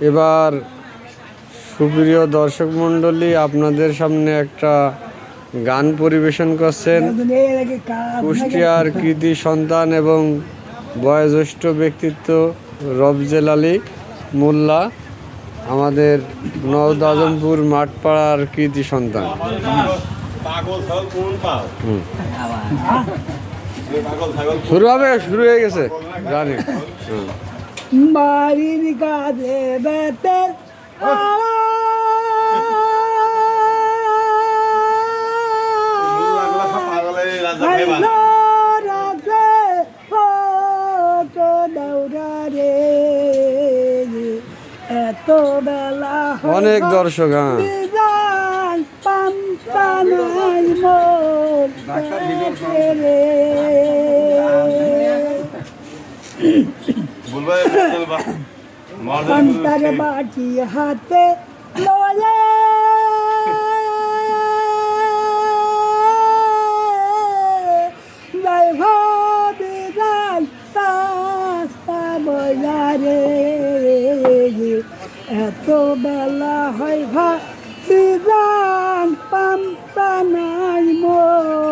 এবার সুপ্রিয় দর্শক মণ্ডলী, আপনাদের সামনে একটা গান পরিবেশন করছেন কুষ্টিয়ার কৃতি সন্তান এবং বয়োজ্যেষ্ঠ ব্যক্তিত্ব রফজেল আলী মোল্লা, আমাদের নওদা আজমপুর মাঠপাড়ার কৃতি সন্তান। শুরু হয়ে গেছে গানে। বাড়ির কাছে বেতের এত বেলা অনেক দর্শক। পান্তার বাটি হাতে লয়ে বাজারে এত বেলা হয় ভান পান্তা নাই মোর